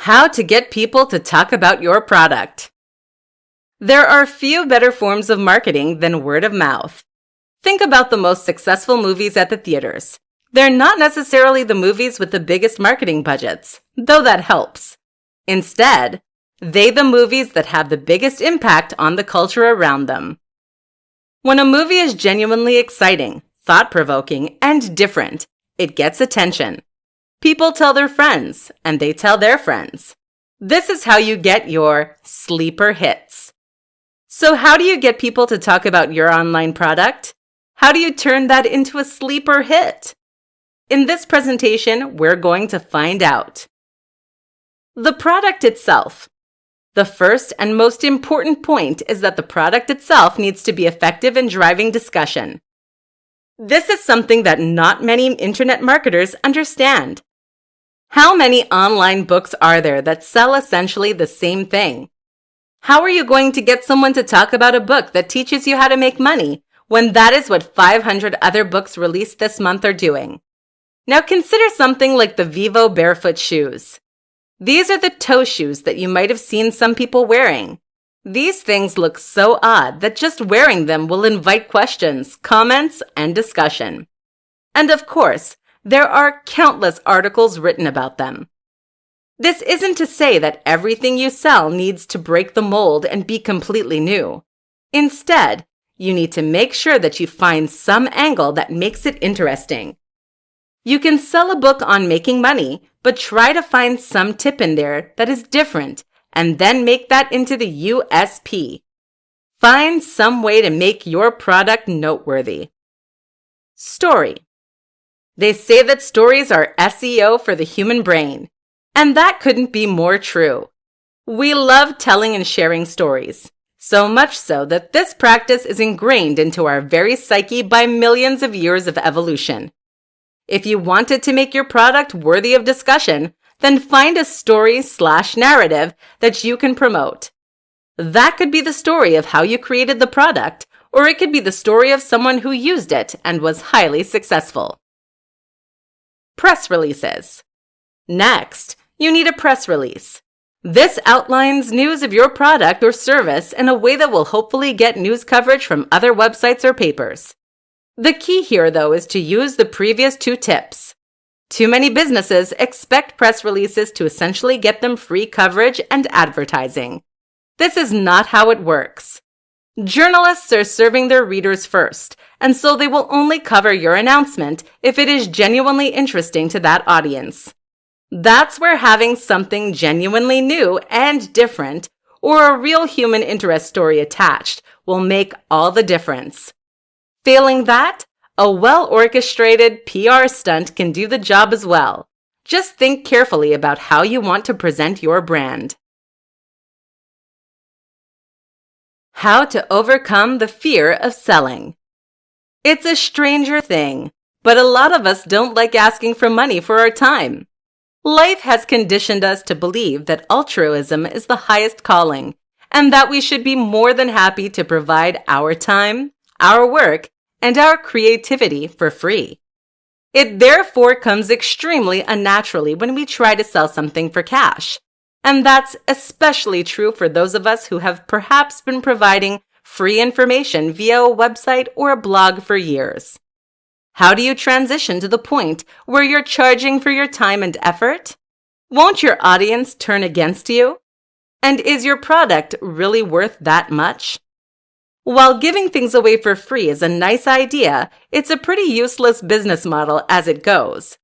How to get people to talk about your product. There are few better forms of marketing than word of mouth. Think about the most successful movies at the theaters. They're not necessarily the movies with the biggest marketing budgets, though that helps. Instead, they're the movies that have the biggest impact on the culture around them. When a movie is genuinely exciting, thought-provoking, and different, it gets attention. People tell their friends, and they tell their friends. This is how you get your sleeper hits. So how do you get people to talk about your online product? How do you turn that into a sleeper hit? In this presentation, we're going to find out. The product itself. The first and most important point is that the product itself needs to be effective in driving discussion. This is something that not many internet marketers understand. How many online books are there that sell essentially the same thing? How are you going to get someone to talk about a book that teaches you how to make money when that is what 500 other books released this month are doing? Now consider something like the Vivo barefoot shoes. These are the toe shoes that you might have seen some people wearing. These things look so odd that just wearing them will invite questions, comments, and discussion. And of course, there are countless articles written about them. This isn't to say that everything you sell needs to break the mold and be completely new. Instead, you need to make sure that you find some angle that makes it interesting. You can sell a book on making money, but try to find some tip in there that is different and then make that into the USP. Find some way to make your product noteworthy. Story. They say that stories are SEO for the human brain, and that couldn't be more true. We love telling and sharing stories, so much so that this practice is ingrained into our very psyche by millions of years of evolution. If you wanted to make your product worthy of discussion, then find a story/narrative that you can promote. That could be the story of how you created the product, or it could be the story of someone who used it and was highly successful. Press releases. Next, you need a press release. This outlines news of your product or service in a way that will hopefully get news coverage from other websites or papers. The key here, though, is to use the previous two tips. Too many businesses expect press releases to essentially get them free coverage and advertising. This is not how it works. Journalists are serving their readers first, and so they will only cover your announcement if it is genuinely interesting to that audience. That's where having something genuinely new and different, or a real human interest story attached, will make all the difference. Failing that, a well-orchestrated PR stunt can do the job as well. Just think carefully about how you want to present your brand. How to overcome the fear of selling. It's a stranger thing, but a lot of us don't like asking for money for our time. Life has conditioned us to believe that altruism is the highest calling, and that we should be more than happy to provide our time, our work, and our creativity for free. It therefore comes extremely unnaturally when we try to sell something for cash. And that's especially true for those of us who have perhaps been providing free information via a website or a blog for years. How do you transition to the point where you're charging for your time and effort? Won't your audience turn against you? And is your product really worth that much? While giving things away for free is a nice idea, it's a pretty useless business model as it goes.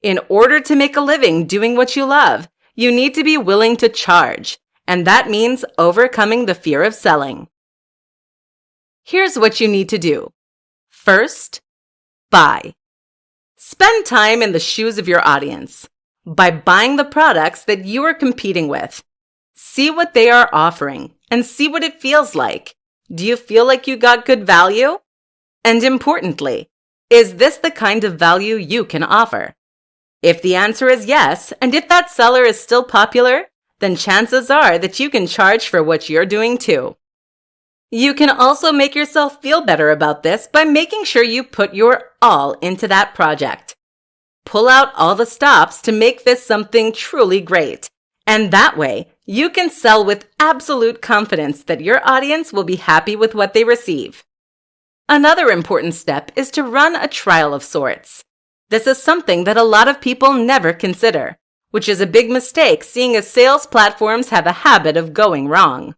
In order to make a living doing what you love, you need to be willing to charge, and that means overcoming the fear of selling. Here's what you need to do. First, buy. Spend time in the shoes of your audience by buying the products that you are competing with. See what they are offering and see what it feels like. Do you feel like you got good value? And importantly, is this the kind of value you can offer? If the answer is yes, and if that seller is still popular, then chances are that you can charge for what you're doing too. You can also make yourself feel better about this by making sure you put your all into that project. Pull out all the stops to make this something truly great, And that way, you can sell with absolute confidence that your audience will be happy with what they receive. Another important step is to run a trial of sorts. This is something that a lot of people never consider, which is a big mistake seeing as sales platforms have a habit of going wrong.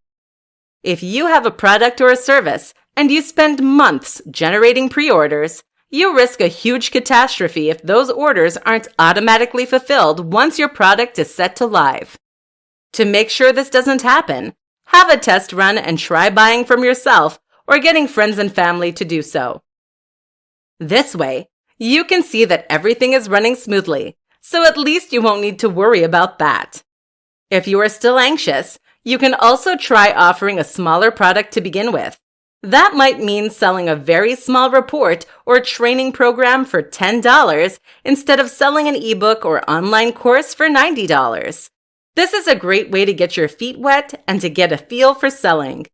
If you have a product or a service and you spend months generating pre-orders, you risk a huge catastrophe if those orders aren't automatically fulfilled once your product is set to live. To make sure this doesn't happen, have a test run and try buying from yourself or getting friends and family to do so. This way, you can see that everything is running smoothly, so at least you won't need to worry about that. If you are still anxious, you can also try offering a smaller product to begin with. That might mean selling a very small report or training program for $10 instead of selling an ebook or online course for $90. This is a great way to get your feet wet and to get a feel for selling.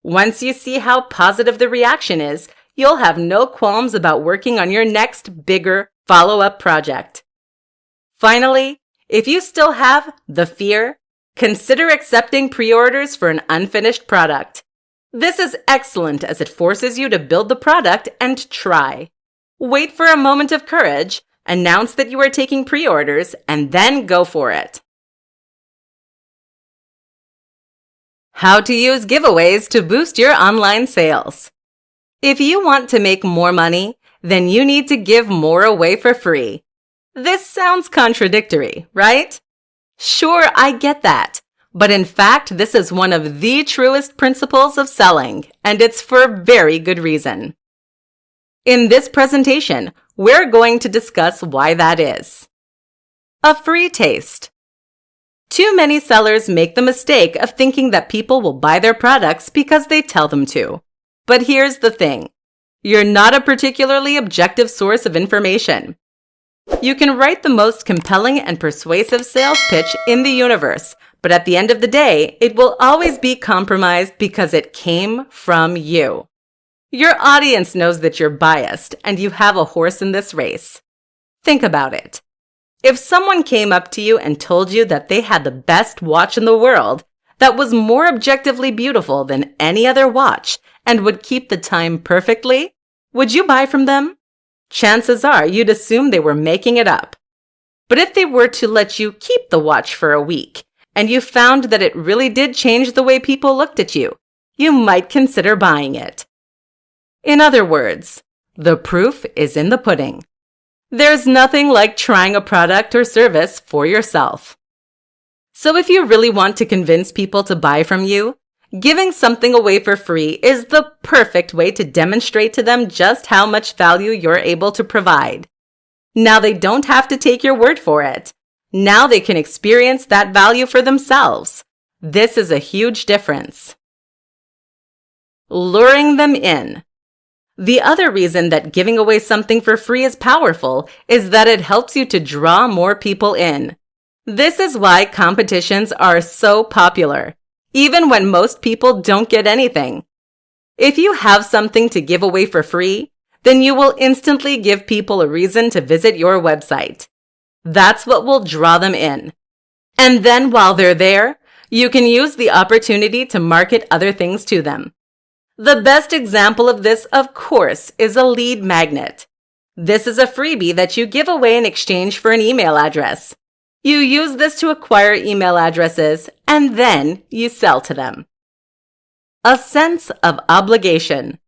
Once you see how positive the reaction is, you'll have no qualms about working on your next, bigger follow-up project. Finally, if you still have the fear, consider accepting pre-orders for an unfinished product. This is excellent as it forces you to build the product and try. Wait for a moment of courage, announce that you are taking pre-orders, and then go for it. How to use giveaways to boost your online sales. If you want to make more money, then you need to give more away for free. This sounds contradictory, right? Sure, I get that. But in fact, this is one of the truest principles of selling, and it's for very good reason. In this presentation, we're going to discuss why that is. A free taste. Too many sellers make the mistake of thinking that people will buy their products because they tell them to. But here's the thing. You're not a particularly objective source of information. You can write the most compelling and persuasive sales pitch in the universe, but at the end of the day, it will always be compromised because it came from you. Your audience knows that you're biased and you have a horse in this race. Think about it. If someone came up to you and told you that they had the best watch in the world, that was more objectively beautiful than any other watch, and would keep the time perfectly, would you buy from them? Chances are you'd assume they were making it up. But if they were to let you keep the watch for a week, and you found that it really did change the way people looked at you, you might consider buying it. In other words, the proof is in the pudding. There's nothing like trying a product or service for yourself. So if you really want to convince people to buy from you, giving something away for free is the perfect way to demonstrate to them just how much value you're able to provide. Now they don't have to take your word for it. Now they can experience that value for themselves. This is a huge difference. Luring them in. The other reason that giving away something for free is powerful is that it helps you to draw more people in. This is why competitions are so popular, even when most people don't get anything. If you have something to give away for free, then you will instantly give people a reason to visit your website. That's what will draw them in. And then while they're there, you can use the opportunity to market other things to them. The best example of this, of course, is a lead magnet. This is a freebie that you give away in exchange for an email address. You use this to acquire email addresses, and then you sell to them. A sense of obligation.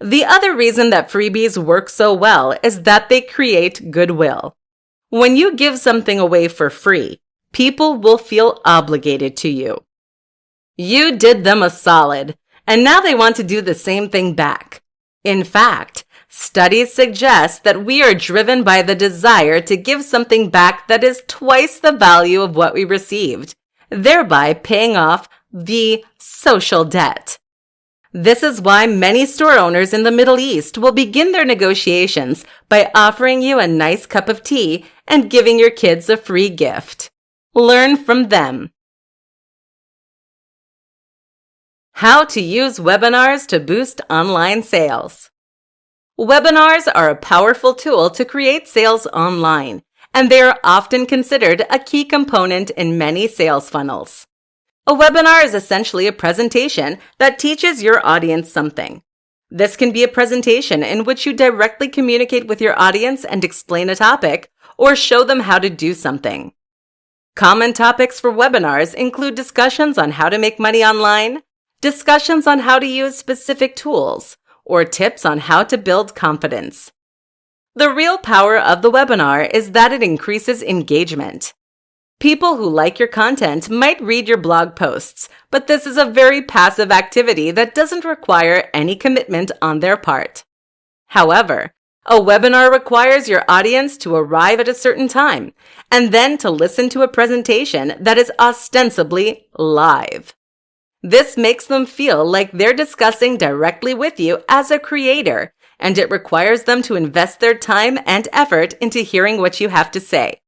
The other reason that freebies work so well is that they create goodwill. When you give something away for free, people will feel obligated to you. You did them a solid, and now they want to do the same thing back. In fact, studies suggest that we are driven by the desire to give something back that is twice the value of what we received, thereby paying off the social debt. This is why many store owners in the Middle East will begin their negotiations by offering you a nice cup of tea and giving your kids a free gift. Learn from them. How to use webinars to boost online sales. Webinars are a powerful tool to create sales online, and they are often considered a key component in many sales funnels. A webinar is essentially a presentation that teaches your audience something. This can be a presentation in which you directly communicate with your audience and explain a topic, or show them how to do something. Common topics for webinars include discussions on how to make money online, discussions on how to use specific tools, or tips on how to build confidence. The real power of the webinar is that it increases engagement. People who like your content might read your blog posts, but this is a very passive activity that doesn't require any commitment on their part. However, a webinar requires your audience to arrive at a certain time and then to listen to a presentation that is ostensibly live. This makes them feel like they're discussing directly with you as a creator, and it requires them to invest their time and effort into hearing what you have to say.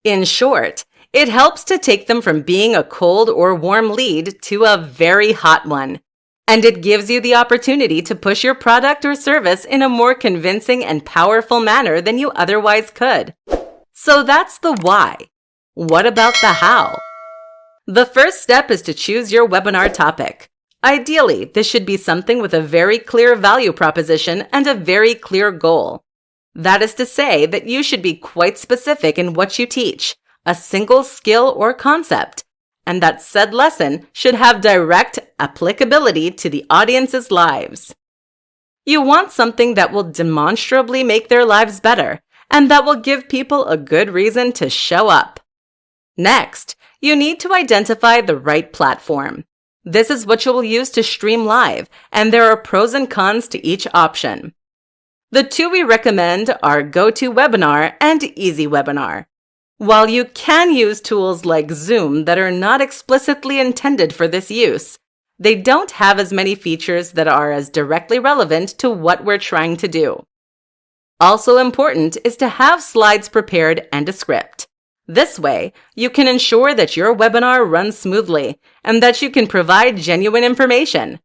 In short, it helps to take them from being a cold or warm lead to a very hot one, and it gives you the opportunity to push your product or service in a more convincing and powerful manner than you otherwise could. So that's the why. What about the how? The first step is to choose your webinar topic. Ideally, this should be something with a very clear value proposition and a very clear goal. That is to say that you should be quite specific in what you teach, a single skill or concept, and that said lesson should have direct applicability to the audience's lives. You want something that will demonstrably make their lives better, and that will give people a good reason to show up. Next, you need to identify the right platform. This is what you will use to stream live, and there are pros and cons to each option. The two we recommend are GoToWebinar and EasyWebinar. While you can use tools like Zoom that are not explicitly intended for this use, they don't have as many features that are as directly relevant to what we're trying to do. Also important is to have slides prepared and a script. This way, you can ensure that your webinar runs smoothly and that you can provide genuine information.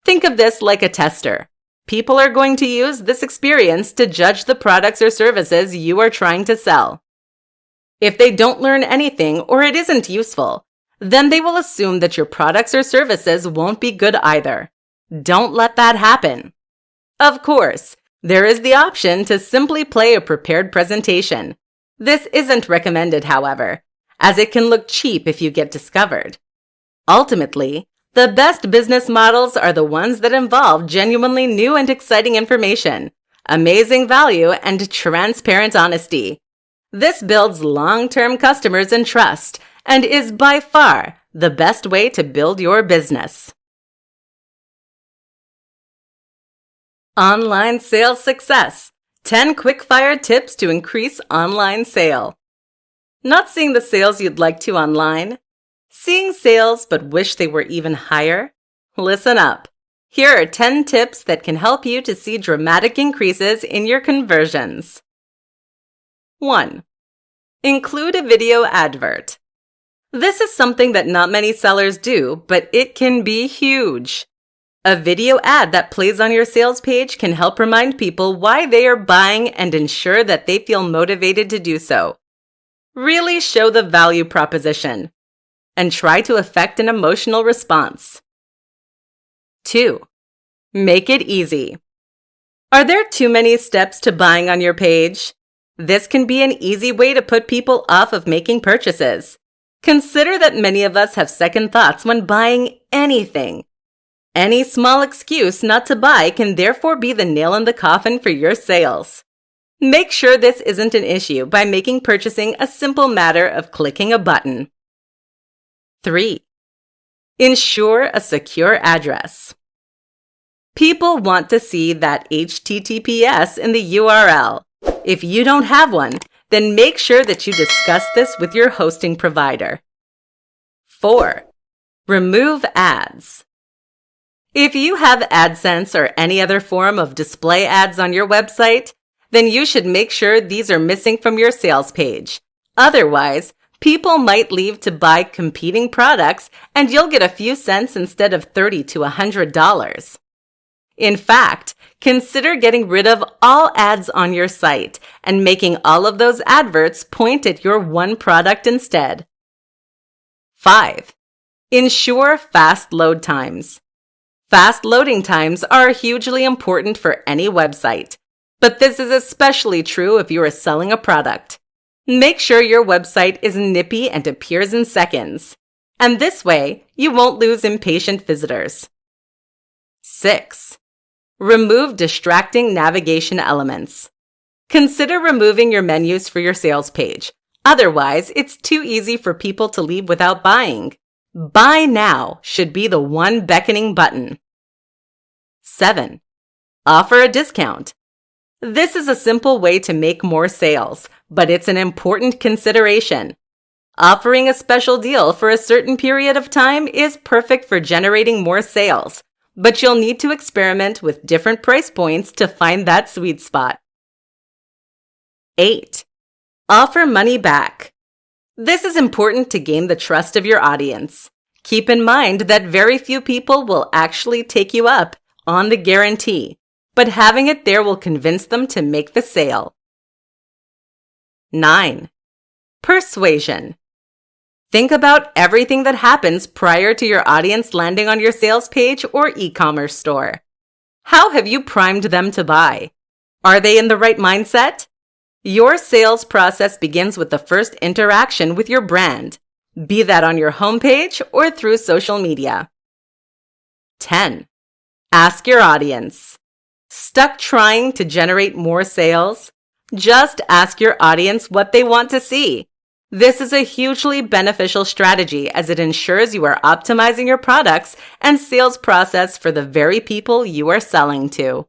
Think of this like a tester. People are going to use this experience to judge the products or services you are trying to sell. If they don't learn anything or it isn't useful, then they will assume that your products or services won't be good either. Don't let that happen. Of course, there is the option to simply play a prepared presentation. This isn't recommended, however, as it can look cheap if you get discovered. Ultimately, the best business models are the ones that involve genuinely new and exciting information, amazing value, and transparent honesty. This builds long-term customers and trust, and is by far the best way to build your business. Online sales success. 10 quick-fire tips to increase online sale. Not seeing the sales you'd like to online? Seeing sales but wish they were even higher? Listen up. Here are 10 tips that can help you to see dramatic increases in your conversions. 1. Include a video advert. This is something that not many sellers do, but it can be huge. A video ad that plays on your sales page can help remind people why they are buying and ensure that they feel motivated to do so. Really show the value proposition and try to affect an emotional response. 2. Make it easy. Are there too many steps to buying on your page? This can be an easy way to put people off of making purchases. Consider that many of us have second thoughts when buying anything. Any small excuse not to buy can therefore be the nail in the coffin for your sales. Make sure this isn't an issue by making purchasing a simple matter of clicking a button. 3. Ensure a secure address. People want to see that HTTPS in the URL. If you don't have one, then make sure that you discuss this with your hosting provider. 4. Remove ads. If you have AdSense or any other form of display ads on your website, then you should make sure these are missing from your sales page. Otherwise, people might leave to buy competing products and you'll get a few cents instead of $30 to $100. In fact, Consider getting rid of all ads on your site and making all of those adverts point at your one product instead. 5. Ensure fast load times. Fast loading times are hugely important for any website, but this is especially true if you are selling a product. Make sure your website is nippy and appears in seconds, and this way you won't lose impatient visitors. 6. Remove distracting navigation elements. Consider removing your menus for your sales page. Otherwise, it's too easy for people to leave without buying. Buy now should be the one beckoning button. 7. Offer a discount. This is a simple way to make more sales, but it's an important consideration. Offering a special deal for a certain period of time is perfect for generating more sales, but you'll need to experiment with different price points to find that sweet spot. 8. Offer money back. This is important to gain the trust of your audience. Keep in mind that very few people will actually take you up on the guarantee, but having it there will convince them to make the sale. 9. Persuasion. Think about everything that happens prior to your audience landing on your sales page or e-commerce store. How have you primed them to buy? Are they in the right mindset? Your sales process begins with the first interaction with your brand, be that on your homepage or through social media. 10. Ask your audience. Stuck trying to generate more sales? Just ask your audience what they want to see. This is a hugely beneficial strategy as it ensures you are optimizing your products and sales process for the very people you are selling to.